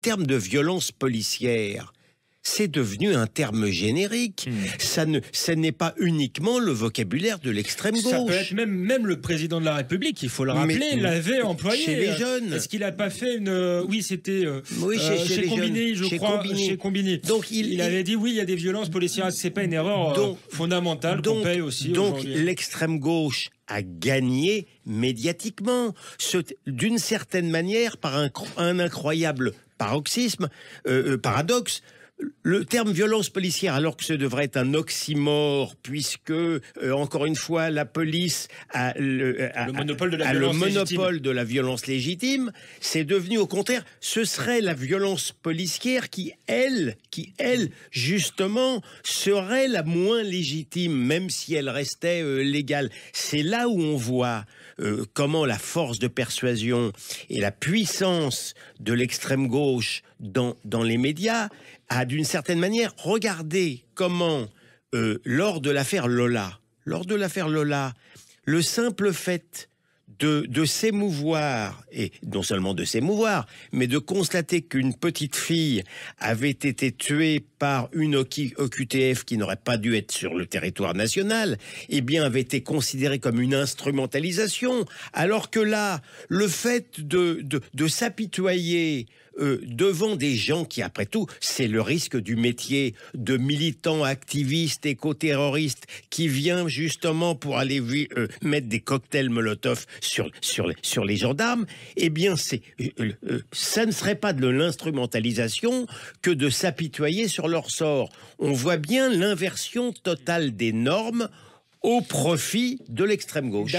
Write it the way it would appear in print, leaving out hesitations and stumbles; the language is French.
terme de violence policière, c'est devenu un terme générique. Ça n'est pas uniquement le vocabulaire de l'extrême gauche. Ça peut être même le président de la République, il faut le rappeler, l'avait employé. Chez les jeunes. Est-ce qu'il n'a pas fait une... Oui, c'était chez Combini, je crois. Chez Combini. Donc il avait dit, oui, il y a des violences policières. C'est pas une erreur fondamentale qu'on paye aussi aujourd'hui. Donc l'extrême gauche a gagné médiatiquement, d'une certaine manière, par un incroyable paradoxe. Le terme violence policière, alors que ce devrait être un oxymore, puisque, encore une fois, la police a le monopole de la violence légitime, c'est devenu, au contraire, ce serait la violence policière qui, elle, justement, serait la moins légitime, même si elle restait légale. C'est là où on voit comment la force de persuasion et la puissance de l'extrême gauche dans les médias a, d'une certaine manière, regardé comment, lors de l'affaire Lola, le simple fait de s'émouvoir, et non seulement de s'émouvoir, mais de constater qu'une petite fille avait été tuée par une OQTF qui n'aurait pas dû être sur le territoire national, eh bien avait été considérée comme une instrumentalisation, alors que là, le fait de s'apitoyer devant des gens qui, après tout, c'est le risque du métier de militant activiste éco-terroriste qui vient justement pour aller mettre des cocktails Molotov sur les gendarmes, eh bien, ça ne serait pas de l'instrumentalisation que de s'apitoyer sur leur sort. On voit bien l'inversion totale des normes au profit de l'extrême gauche.